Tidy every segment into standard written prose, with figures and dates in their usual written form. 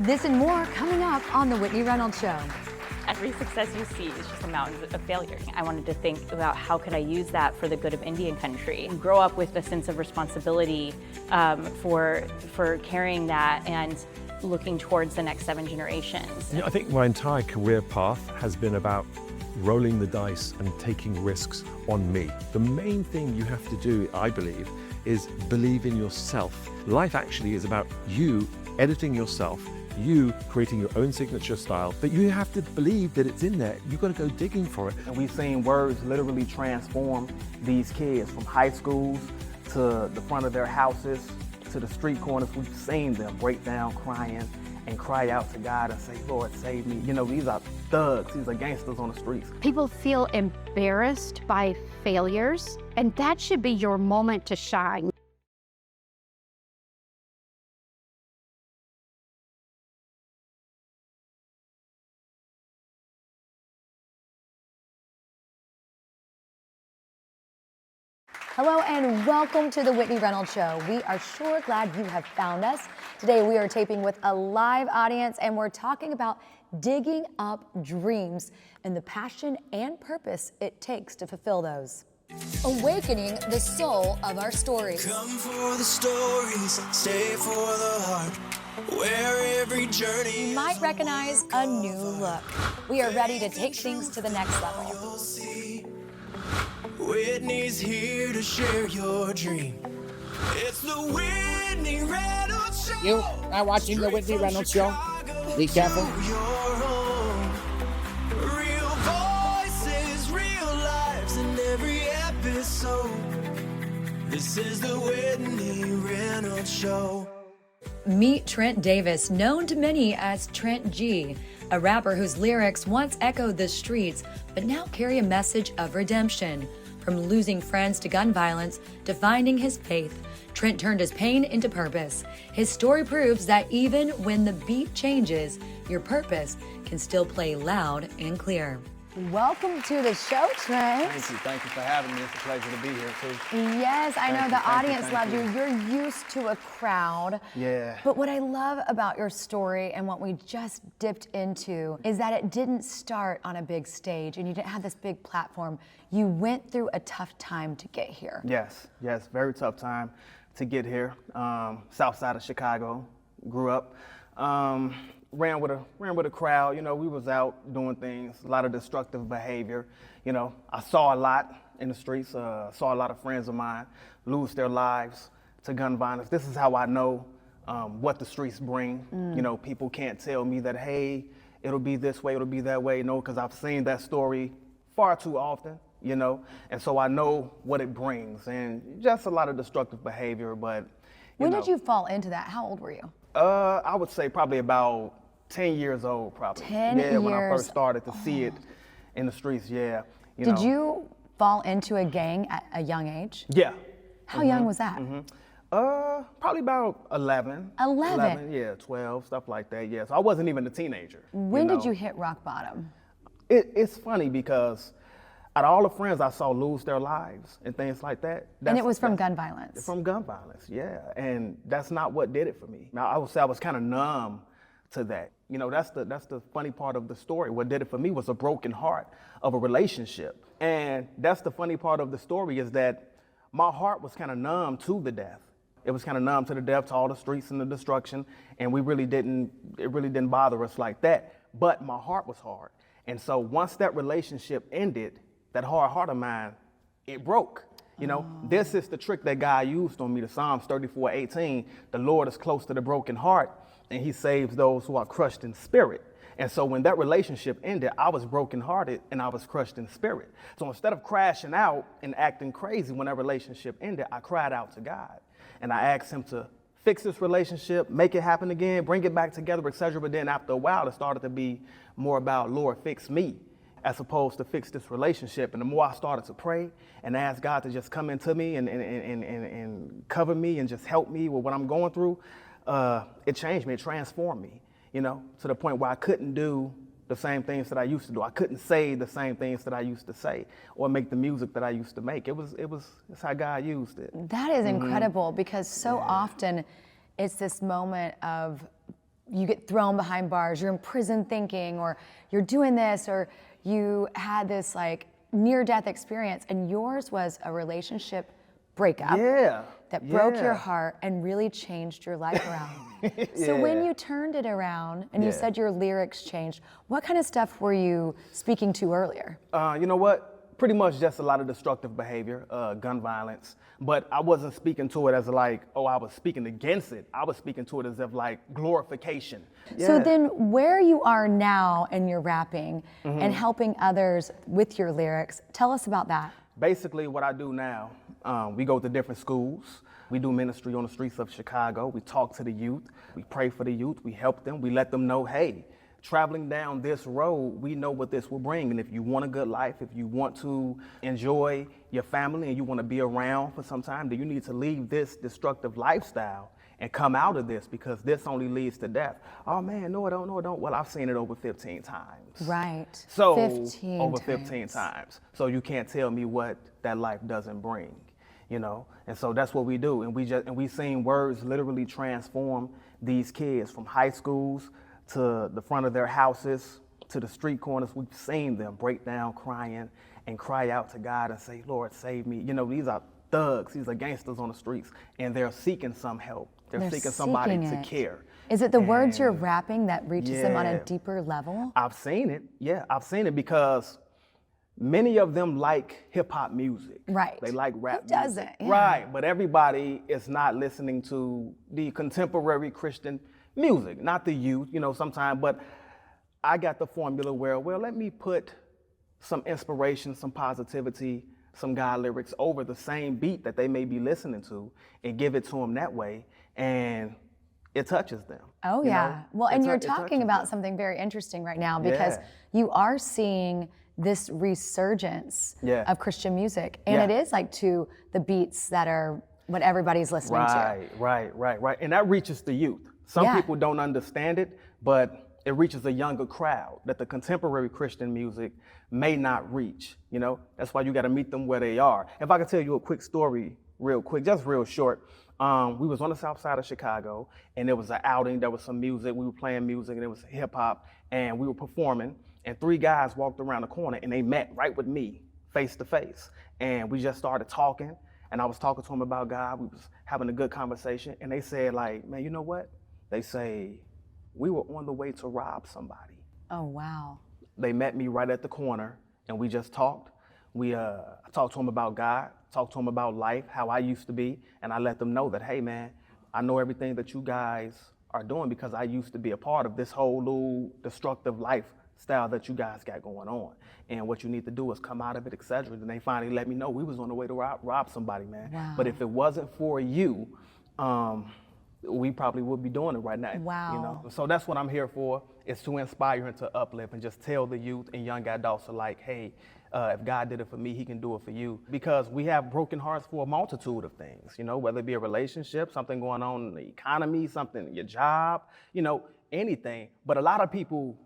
This and more coming up on The Whitney Reynolds Show. Every success you see is just a mountain of failure. I wanted to think about how could I use that for the good of Indian country. Grow up with a sense of responsibility for carrying that and looking towards the next 7 generations. I think my entire career path has been about rolling the dice and taking risks on me. The main thing you have to do, I believe, is believe in yourself. Life actually is about you editing yourself, you creating your own signature style, but you have to believe that it's in there. You've got to go digging for it. And we've seen words literally transform these kids from high schools to the front of their houses to the street corners. We've seen them break down crying and cry out to God and say, Lord, save me. You know, these are thugs, these are gangsters on the streets. People feel embarrassed by failures, and that should be your moment to shine. Hello and welcome to The Whitney Reynolds Show. We are sure glad you have found us. Today we are taping with a live audience and we're talking about digging up dreams and the passion and purpose it takes to fulfill those. Awakening the soul of our stories. Come for the stories, stay for the heart, where every journey You might recognize a new look. We are ready to take things to the next level. you'll see. Whitney's here to share your dream. It's the Whitney Reynolds Show. You are watching the Whitney Reynolds Show. Be careful. Your home. Real voices, real lives in every episode. This is the Whitney Reynolds Show. Meet Trent Davis, known to many as Trent G, a rapper whose lyrics once echoed the streets, but now carry a message of redemption. From losing friends to gun violence to finding his faith, Trent turned his pain into purpose. His story proves that even when the beat changes, your purpose can still play loud and clear. Welcome to the show, Trent. Thank you for having me. It's a pleasure to be here too. Yes, I know Thank the you, audience thank loved you. you. You're used to a crowd. Yeah. But what I love about your story and what we just dipped into is that it didn't start on a big stage and you didn't have this big platform. You went through a tough time to get here. Yes, very tough time to get here. South side of Chicago, grew up. Ran with a crowd. You know, we was out doing things, a lot of destructive behavior. You know, I saw a lot in the streets. Saw a lot of friends of mine lose their lives to gun violence. This is how I know what the streets bring. You know, people can't tell me that, hey, it'll be this way, it'll be that way. No, because I've seen that story far too often. You know, and so I know what it brings, and just a lot of destructive behavior. But When did you fall into that? How old were you? I would say probably about 10 years old, probably. 10 yeah, when I years. first started to see it in the streets. Yeah. Did you fall into a gang at a young age? Yeah. How young was that? Probably about 11. 11? Yeah, 12, stuff like that. Yeah. So I wasn't even a teenager. When know. did you hit rock bottom? It's funny because out of all the friends I saw lose their lives and things like that. And it was from gun violence. From gun violence, yeah. And that's not what did it for me. Now, I would say I was kind of numb to that. You know, that's the funny part of the story. What did it for me was a broken heart of a relationship. And that's the funny part of the story is that my heart was kind of numb to the death. It was kind of numb to the death, to all the streets and the destruction. And it really didn't bother us like that. But my heart was hard. And so once that relationship ended, that hard heart of mine, it broke. You know, This is the trick that God used on me, the Psalms 34:18. The Lord is close to the broken heart, and he saves those who are crushed in spirit. And so when that relationship ended, I was brokenhearted and I was crushed in spirit. So instead of crashing out and acting crazy when that relationship ended, I cried out to God. And I asked him to fix this relationship, make it happen again, bring it back together, etc. But then after a while, it started to be more about, Lord, fix me, as opposed to fix this relationship. And the more I started to pray and ask God to just come into me and cover me and just help me with what I'm going through, it changed me, it transformed me, you know, to the point where I couldn't do the same things that I used to do. I couldn't say the same things that I used to say or make the music that I used to make. It's how God used it. That is incredible because so often it's this moment of you get thrown behind bars, you're in prison thinking, or you're doing this, or you had this like near-death experience, and yours was a relationship breakup that broke your heart and really changed your life around. So when you turned it around and you said your lyrics changed, what kind of stuff were you speaking to earlier? You know what? Pretty much just a lot of destructive behavior, gun violence. But I wasn't speaking to it as like, oh, I was speaking against it. I was speaking to it as if like glorification. So then where you are now in your rapping and helping others with your lyrics, tell us about that. Basically what I do now, we go to different schools. We do ministry on the streets of Chicago. We talk to the youth. We pray for the youth. We help them. We let them know, hey, traveling down this road, we know what this will bring. And if you want a good life, if you want to enjoy your family and you want to be around for some time, then you need to leave this destructive lifestyle and come out of this, because this only leads to death. Oh man, no, it don't, no, it don't. Well, I've seen it over 15 times. Right. So 15 over times. 15 times. So you can't tell me what that life doesn't bring, you know? And so that's what we do. And we've seen words literally transform these kids from high schools to the front of their houses, to the street corners. We've seen them break down crying and cry out to God and say, Lord, save me. You know, these are thugs, these are gangsters on the streets, and they're seeking some help. They're seeking somebody to care. Is it the words you're rapping that reaches them on a deeper level? I've seen it, I've seen it, because many of them like hip hop music. Right. They like rap Who doesn't? music. Yeah. Right, but everybody is not listening to the contemporary Christian music, not the youth, you know, sometimes, but I got the formula where, well, let me put some inspiration, some positivity, some God lyrics over the same beat that they may be listening to and give it to them that way, and it touches them. Oh, yeah. Well, and you're talking about something very interesting right now, because you are seeing this resurgence of Christian music, and it is like to the beats that are what everybody's listening to. Right. And that reaches the youth. Some people don't understand it, but it reaches a younger crowd that the contemporary Christian music may not reach, you know? That's why you gotta meet them where they are. If I could tell you a quick story real quick, just real short. We was on the south side of Chicago, and there was an outing, there was some music, we were playing music, and it was hip hop, and we were performing, and 3 guys walked around the corner, and they met right with me, face to face. And we just started talking, and I was talking to them about God. We was having a good conversation, and they said like, man, you know what? They say, we were on the way to rob somebody. Oh, wow. They met me right at the corner, and we just talked. I talked to them about God, talked to them about life, how I used to be, and I let them know that, hey man, I know everything that you guys are doing because I used to be a part of this whole little destructive lifestyle that you guys got going on. And what you need to do is come out of it, etc. And they finally let me know we was on the way to rob somebody, man. Wow. But if it wasn't for you, we probably would be doing it right now. Wow. You know? So that's what I'm here for, is to inspire and to uplift and just tell the youth and young adults alike, hey, if God did it for me, he can do it for you. Because we have broken hearts for a multitude of things, you know, whether it be a relationship, something going on in the economy, something in your job, you know, anything. But a lot of people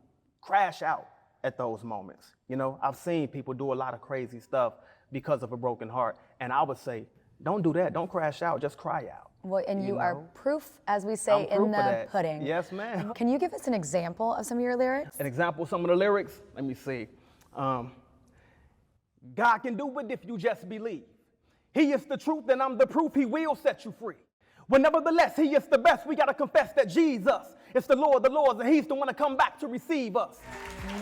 crash out at those moments. You know, I've seen people do a lot of crazy stuff because of a broken heart. And I would say, don't do that. Don't crash out. Just cry out. Well, and you are proof, as we say, in the pudding. Yes, ma'am. Can you give us an example of some of your lyrics? An example of some of the lyrics? Let me see. God can do it if you just believe. He is the truth and I'm the proof. He will set you free. But nevertheless, he is the best. We got to confess that Jesus is the Lord, the Lords, and he's the one to come back to receive us.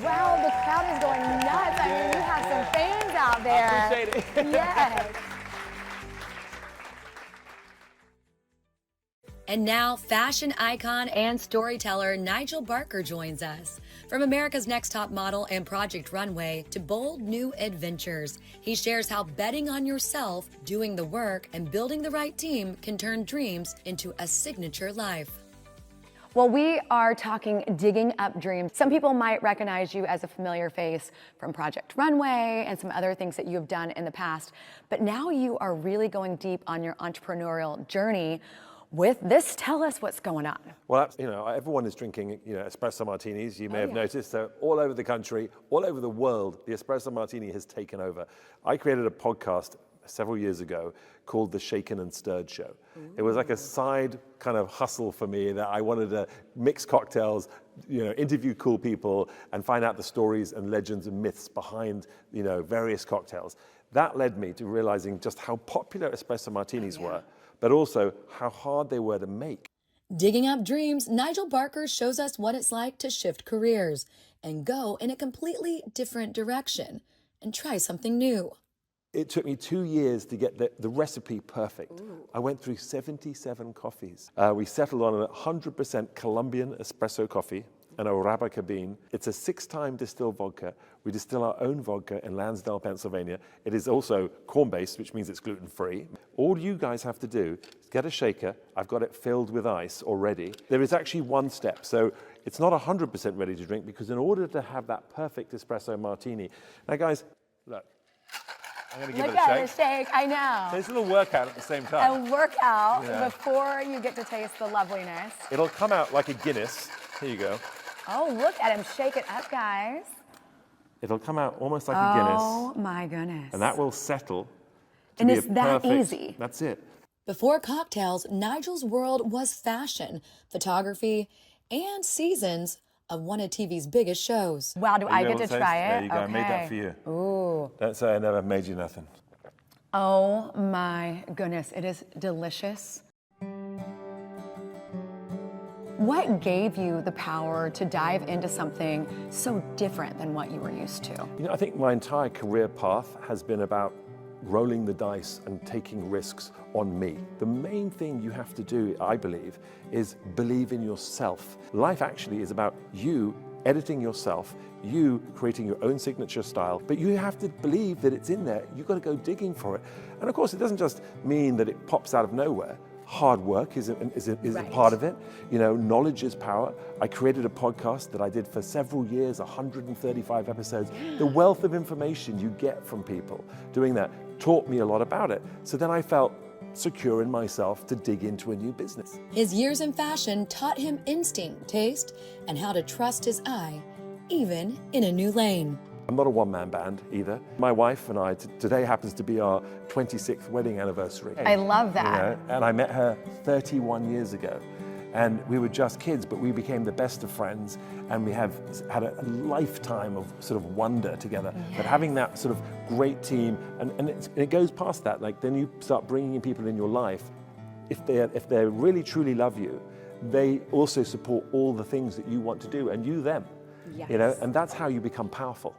Wow, the crowd is going nuts. I mean, you have some fans out there. I appreciate it. Yes. And now, fashion icon and storyteller Nigel Barker joins us. From America's Next Top Model and Project Runway to bold new adventures, he shares how betting on yourself, doing the work, and building the right team can turn dreams into a signature life. Well, we are talking digging up dreams. Some people might recognize you as a familiar face from Project Runway and some other things that you have done in the past, but now you are really going deep on your entrepreneurial journey with this. Tell us what's going on. Well, you know, everyone is drinking, you know, espresso martinis. You may have noticed that all over the country, all over the world, the espresso martini has taken over. I created a podcast several years ago called the Shaken and Stirred Show. It was like a side kind of hustle for me that I wanted to mix cocktails, interview cool people and find out the stories and legends and myths behind, various cocktails. That led me to realizing just how popular espresso martinis were, but also how hard they were to make. Digging up dreams, Nigel Barker shows us what it's like to shift careers and go in a completely different direction and try something new. It took me 2 years to get the recipe perfect. I went through 77 coffees. We settled on a 100% Colombian espresso coffee, an Arabica bean. It's a 6-time distilled vodka. We distill our own vodka in Lansdale, Pennsylvania. It is also corn-based, which means it's gluten-free. All you guys have to do is get a shaker. I've got it filled with ice already. There is actually one step. So it's not 100% ready to drink, because in order to have that perfect espresso martini. Now guys, look. I'm going to give Look it a at shake. the shake, I know. So it's a little workout at the same time. A workout Yeah. before you get to taste the loveliness. It'll come out like a Guinness. Here you go. Oh, look at him shake it up, guys. It'll come out almost like a Guinness. Oh my goodness. And that will settle to And be it's a that perfect, easy. That's it. Before cocktails, Nigel's world was fashion, photography, and seasons of one of TV's biggest shows. Wow, do Are you I able get to taste? try it? There you go. Okay. I made that for you. Ooh. Don't say I never made you nothing. Oh my goodness, it is delicious. What gave you the power to dive into something so different than what you were used to? I think my entire career path has been about rolling the dice and taking risks on me. The main thing you have to do, I believe, is believe in yourself. Life actually is about you editing yourself, you creating your own signature style, but you have to believe that it's in there. You've got to go digging for it. And of course, it doesn't just mean that it pops out of nowhere. Hard work is a part of it. Knowledge is power. I created a podcast that I did for several years, 135 episodes. The wealth of information you get from people doing that taught me a lot about it. So then I felt secure in myself to dig into a new business. His years in fashion taught him instinct, taste, and how to trust his eye, even in a new lane. I'm not a one-man band either. My wife and I, today happens to be our 26th wedding anniversary. I love that. And I met her 31 years ago. And we were just kids, but we became the best of friends, and we have had a lifetime of sort of wonder together. Yes. But having that sort of great team, and it goes past that, like then you start bringing in people in your life. If they really truly love you, they also support all the things that you want to do, and you them. Yes. And that's how you become powerful.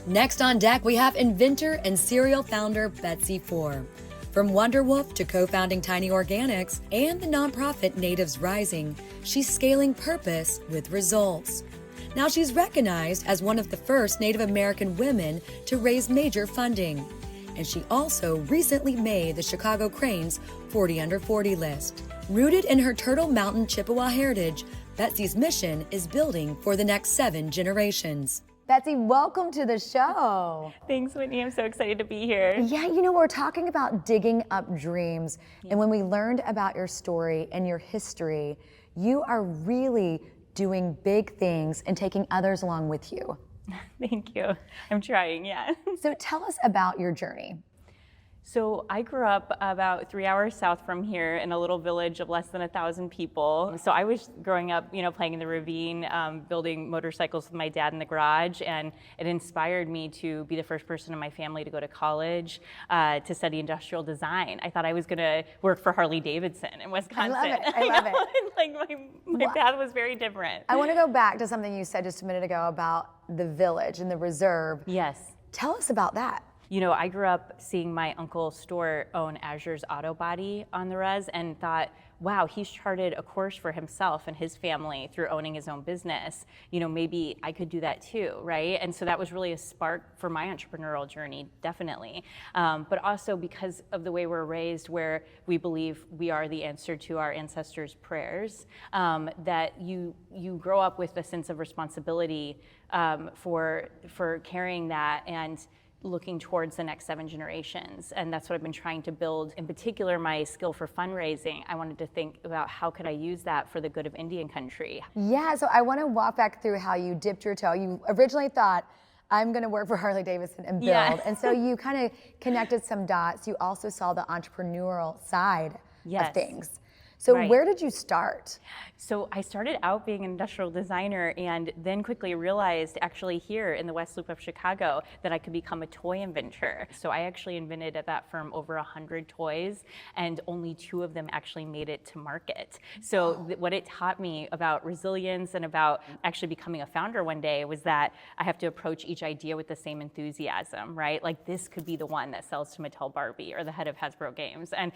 Next on deck, we have inventor and serial founder Betsy Four. From Wonder Wolf to co-founding Tiny Organics and the nonprofit Natives Rising, she's scaling purpose with results. Now she's recognized as one of the first Native American women to raise major funding. And she also recently made the Chicago Crane's 40 Under 40 list. Rooted in her Turtle Mountain Chippewa heritage, Betsy's mission is building for the next 7 generations. Betsy, welcome to the show. Thanks, Whitney. I'm so excited to be here. Yeah, we're talking about digging up dreams. And when we learned about your story and your history, you are really doing big things and taking others along with you. Thank you. I'm trying, yeah. So tell us about your journey. So I grew up about 3 hours south from here in a little village of less than 1,000 people. So I was growing up, playing in the ravine, building motorcycles with my dad in the garage, and it inspired me to be the first person in my family to go to college to study industrial design. I thought I was going to work for Harley Davidson in Wisconsin. I love it. Like my path was very different. I want to go back to something you said just a minute ago about the village and the reserve. Yes. Tell us about that. I grew up seeing my uncle's store own Azure's Auto Body on the res and thought, wow, he's charted a course for himself and his family through owning his own business. Maybe I could do that too, right? And so that was really a spark for my entrepreneurial journey, definitely. But also because of the way we're raised, where we believe we are the answer to our ancestors' prayers, that you grow up with a sense of responsibility for carrying that and looking towards the next 7 generations. And that's what I've been trying to build. In particular, my skill for fundraising, I wanted to think about how could I use that for the good of Indian country. Yeah, so I want to walk back through how you dipped your toe. You originally thought, I'm going to work for Harley Davidson and build. Yeah. And so you kind of connected some dots. You also saw the entrepreneurial side of things. So where did you start? So I started out being an industrial designer and then quickly realized actually here in the West Loop of Chicago that I could become a toy inventor. So I actually invented at that firm over 100 toys and only 2 of them actually made it to market. So what it taught me about resilience and about actually becoming a founder one day was that I have to approach each idea with the same enthusiasm, right? Like this could be the one that sells to Mattel Barbie or the head of Hasbro Games. And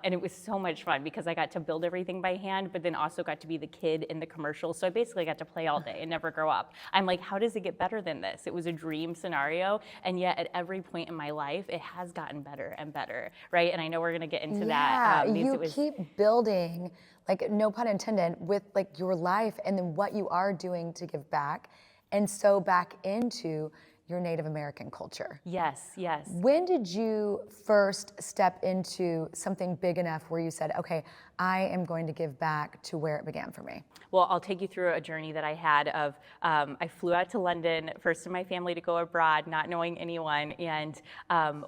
it was so much fun because I got to build everything by hand, but then also got to be the kid in the commercial. So I basically got to play all day and never grow up. I'm like, how does it get better than this? It was a dream scenario. And yet at every point in my life, it has gotten better and better, right? And I know we're gonna get into that. You keep building, like no pun intended, with like your life and then what you are doing to give back and so back into your Native American culture. Yes, yes. When did you first step into something big enough where you said, okay, I am going to give back to where it began for me? Well, I'll take you through a journey that I had of, I flew out to London, first in my family to go abroad, not knowing anyone, and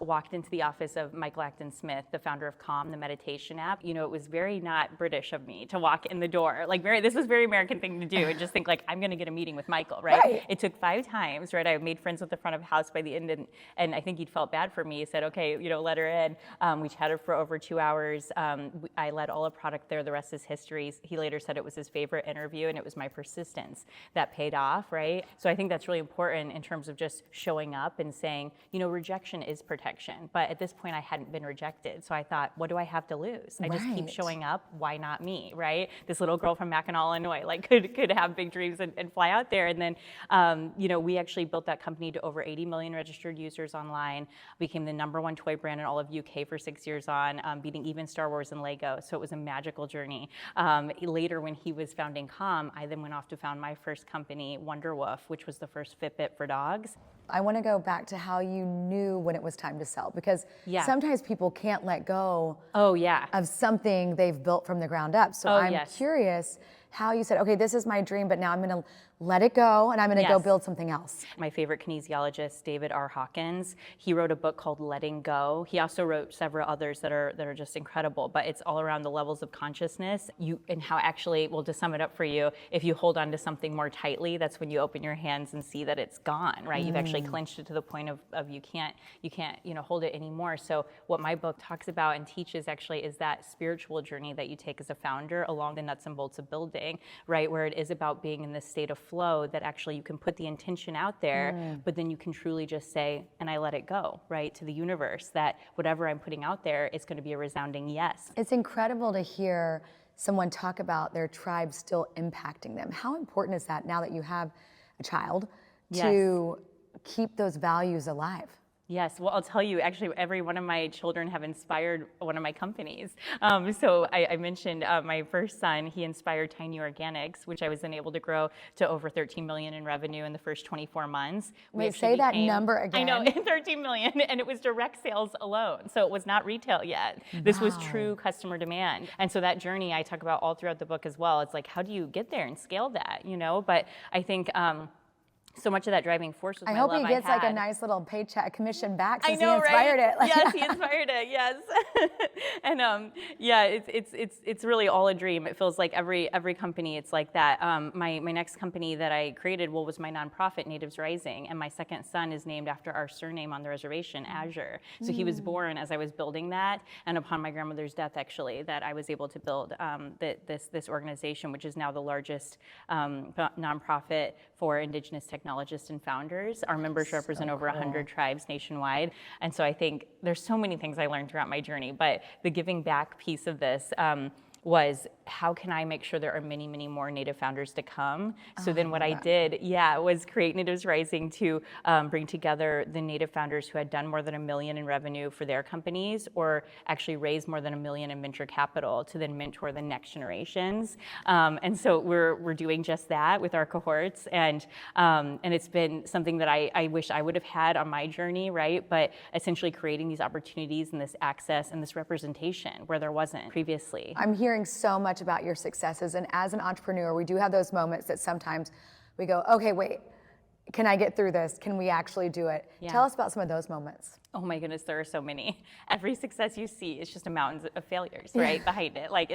walked into the office of Michael Acton Smith, the founder of Calm, the meditation app. You know, it was very not British of me to walk in the door. Like this was a very American thing to do and just think like, I'm gonna get a meeting with Michael, right? It took 5 times, right? I made friends with the front of house by the end, and I think he'd felt bad for me. He said, okay, you know, let her in. We chatted for over 2 hours. I led all of product there. The rest is history. He later said it was his favorite interview, and it was my persistence that paid off, right? So I think that's really important in terms of just showing up and saying, you know, rejection is protection. But at this point, I hadn't been rejected. So I thought, what do I have to lose? I just keep showing up. Why not me, right? This little girl from Mackinac, Illinois, like could have big dreams and fly out there. And then, you know, we actually built that company to over 80 million registered users online, became the #1 toy brand in all of UK for 6 years on, beating even Star Wars and Lego. So it was a magical journey. Later, when he was founding Calm, I then went off to found my first company, Wonderwoof, which was the first Fitbit for dogs. I want to go back to how you knew when it was time to sell, because sometimes people can't let go of something they've built from the ground up. So I'm curious how you said, okay, this is my dream, but now I'm going to let it go and I'm going to go build something else. My favorite kinesiologist, David R. Hawkins, he wrote a book called Letting Go. He also wrote several others that are just incredible, but it's all around the levels of consciousness and how actually, well, to sum it up for you, if you hold on to something more tightly, that's when you open your hands and see that it's gone, right? You've actually clenched it to the point of you can't, you know, hold it anymore. So what my book talks about and teaches actually is that spiritual journey that you take as a founder along the nuts and bolts of building, right? Where it is about being in this state of flow that actually you can put the intention out there, but then you can truly just say, and I let it go, right? To the universe, that whatever I'm putting out there is going to be a resounding yes. It's incredible to hear someone talk about their tribe still impacting them. How important is that now that you have a child to keep those values alive? Yes, well, I'll tell you, actually, every one of my children have inspired one of my companies. So I mentioned my first son, he inspired Tiny Organics, which I was then able to grow to over 13 million in revenue in the first 24 months. Wait, say that number again. I know, 13 million, and it was direct sales alone. So it was not retail yet. This was true customer demand. And so that journey I talk about all throughout the book as well. It's like, how do you get there and scale that, you know? But I think, so much of that driving force was my love. I hope he gets like a nice little paycheck commission back since he inspired it. Yes, he inspired it. Yes, and yeah, it's really all a dream. It feels like every company it's like that. My next company that I created was my nonprofit Natives Rising, and my second son is named after our surname on the reservation, Azure. So he was born as I was building that, and upon my grandmother's death, actually, that I was able to build this organization, which is now the largest nonprofit for Indigenous technologists and founders. Our members represent over 100 tribes nationwide. And so I think there's so many things I learned throughout my journey, but the giving back piece of this, was how can I make sure there are many, many more Native founders to come? So then what I did, was create Natives Rising to bring together the Native founders who had done more than $1 million in revenue for their companies, or actually raised more than $1 million in venture capital to then mentor the next generations. And so we're doing just that with our cohorts, and it's been something that I wish I would have had on my journey, right? But essentially creating these opportunities and this access and this representation where there wasn't previously. I'm hearing so much about your successes, and as an entrepreneur, we do have those moments that sometimes we go, okay, wait, can I get through this? Can we actually do it? Yeah. Tell us about some of those moments. Oh my goodness, there are so many. Every success you see is just a mountain of failures, right, behind it. Like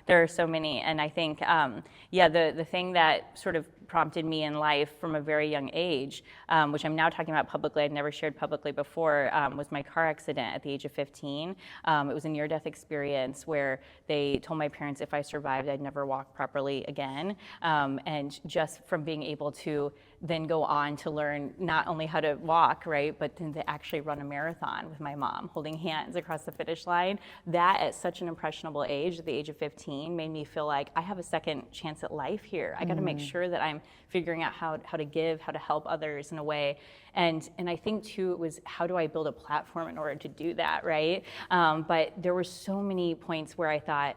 there are so many, and I think, the thing that sort of prompted me in life from a very young age, which I'm now talking about publicly, I'd never shared publicly before, was my car accident at the age of 15. It was a near-death experience where they told my parents if I survived, I'd never walk properly again. And just from being able to then go on to learn not only how to walk, right, but then to actually run a marathon with my mom, holding hands across the finish line, that at such an impressionable age, at the age of 15, made me feel like I have a second chance at life here. I got to make sure that I'm figuring out how to give, how to help others in a way. And I think too, it was how do I build a platform in order to do that, right? But there were so many points where I thought,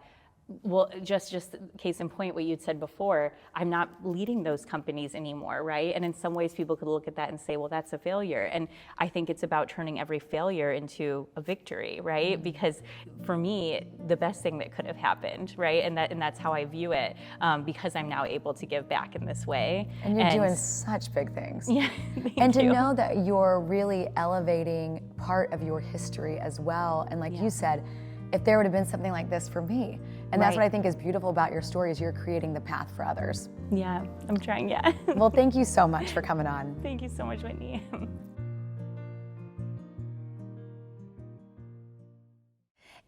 well, just case in point, what you'd said before, I'm not leading those companies anymore, right? And in some ways, people could look at that and say, well, that's a failure. And I think it's about turning every failure into a victory, right? Mm-hmm. Because for me, the best thing that could have happened, right? And that's how I view it, because I'm now able to give back in this way. And you're doing such big things. Yeah, and to know that you're really elevating part of your history as well. And like you said, if there would have been something like this for me. And that's what I think is beautiful about your story, is you're creating the path for others. Yeah, I'm trying, Well, thank you so much for coming on. Thank you so much, Whitney.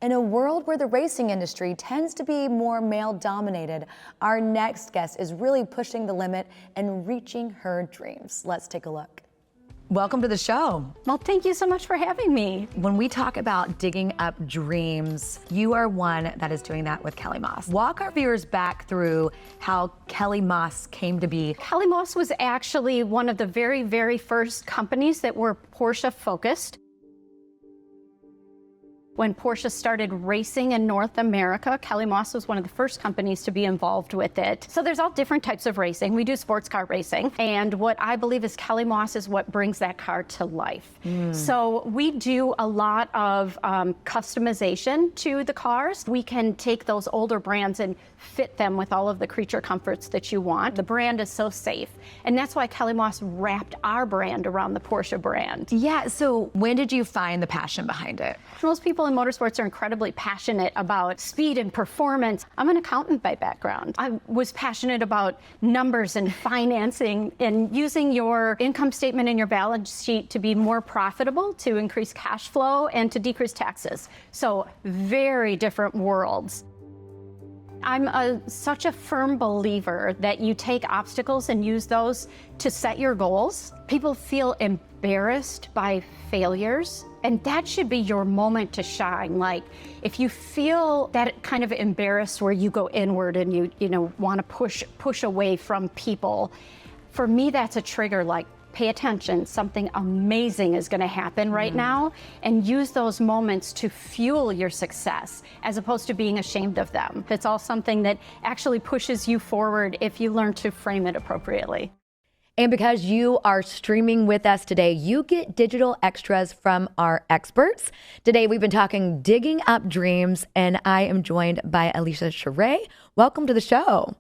In a world where the racing industry tends to be more male-dominated, our next guest is really pushing the limit and reaching her dreams. Let's take a look. Welcome to the show. Well, thank you so much for having me. When we talk about digging up dreams, you are one that is doing that with Kelly Moss. Walk our viewers back through how Kelly Moss came to be. Kelly Moss was actually one of the very, very first companies that were Porsche focused. When Porsche started racing in North America, Kelly Moss was one of the first companies to be involved with it. So there's all different types of racing. We do sports car racing. And what I believe is Kelly Moss is what brings that car to life. So we do a lot of customization to the cars. We can take those older brands and fit them with all of the creature comforts that you want. The brand is so safe. And that's why Kelly Moss wrapped our brand around the Porsche brand. Yeah, so when did you find the passion behind it? Most people in motorsports are incredibly passionate about speed and performance. I'm an accountant by background. I was passionate about numbers and financing and using your income statement and your balance sheet to be more profitable, to increase cash flow, and to decrease taxes. So very different worlds. I'm such a firm believer that you take obstacles and use those to set your goals. People feel embarrassed by failures, and that should be your moment to shine. Like, if you feel that kind of embarrassed where you go inward and you want to push away from people, for me, that's a trigger. Like, pay attention, something amazing is going to happen right now, and use those moments to fuel your success as opposed to being ashamed of them. It's all something that actually pushes you forward if you learn to frame it appropriately. And because you are streaming with us today, you get digital extras from our experts. Today, we've been talking digging up dreams, and I am joined by Alicia Charay. Welcome to the show.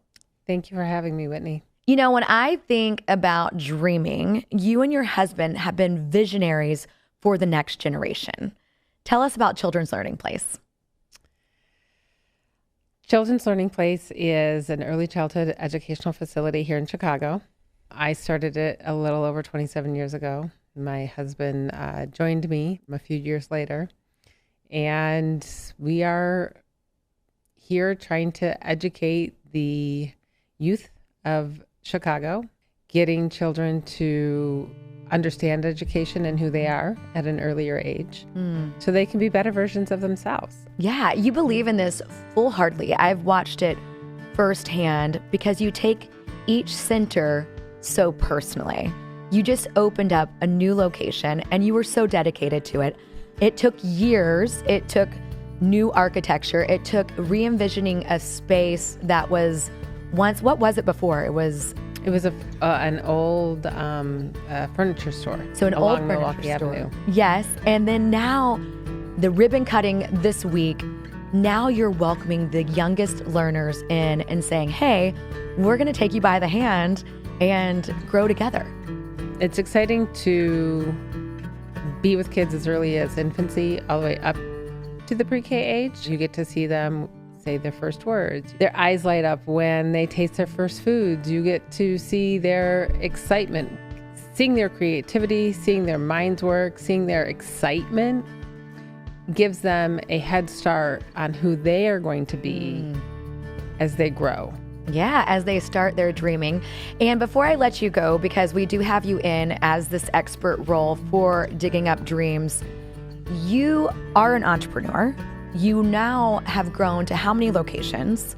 Thank you for having me, Whitney. You know, when I think about dreaming, you and your husband have been visionaries for the next generation. Tell us about Children's Learning Place. Children's Learning Place is an early childhood educational facility here in Chicago. I started it a little over 27 years ago. My husband joined me a few years later, and we are here trying to educate the youth of Chicago, getting children to understand education and who they are at an earlier age so they can be better versions of themselves. Yeah, you believe in this full-heartedly. I've watched it firsthand because you take each center so personally. You just opened up a new location and you were so dedicated to it. It took years. It took new architecture. It took re-envisioning a space that was once, what was it before? It was an old furniture store. So an along old furniture Milwaukee store. Avenue. Yes, and then now the ribbon cutting this week, now you're welcoming the youngest learners in and saying, hey, we're going to take you by the hand and grow together. It's exciting to be with kids as early as infancy all the way up to the pre-K age. You get to see them say their first words. Their eyes light up when they taste their first foods. You get to see their excitement, seeing their creativity, seeing their minds work, seeing their excitement gives them a head start on who they are going to be as they grow. Yeah, as they start their dreaming. And before I let you go, because we do have you in as this expert role for digging up dreams, you are an entrepreneur. You now have grown to how many locations?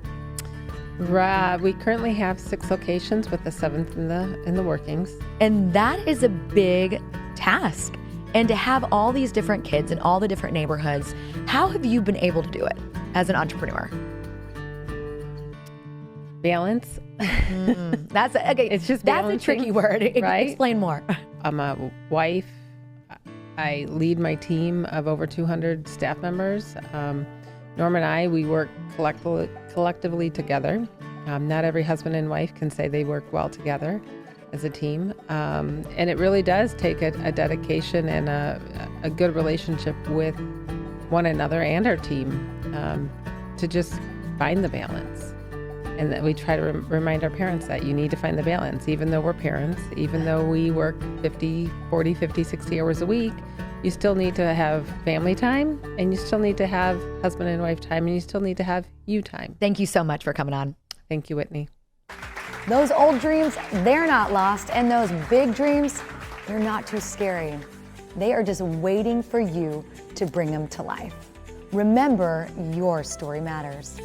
We currently have 6 locations with the 7th in the workings. And that is a big task. And to have all these different kids in all the different neighborhoods, how have you been able to do it as an entrepreneur? Balance. That's okay. It's just that's balancing, a tricky word. right? Explain more. I'm a wife. I lead my team of over 200 staff members. Norm and I, we work collectively together. Not every husband and wife can say they work well together as a team. And it really does take a dedication and a good relationship with one another and our team to just find the balance. And that we try to remind our parents that you need to find the balance. Even though we're parents, even though we work 50, 60 hours a week, you still need to have family time, and you still need to have husband and wife time, and you still need to have you time. Thank you so much for coming on. Thank you, Whitney. Those old dreams, they're not lost. And those big dreams, they're not too scary. They are just waiting for you to bring them to life. Remember, your story matters.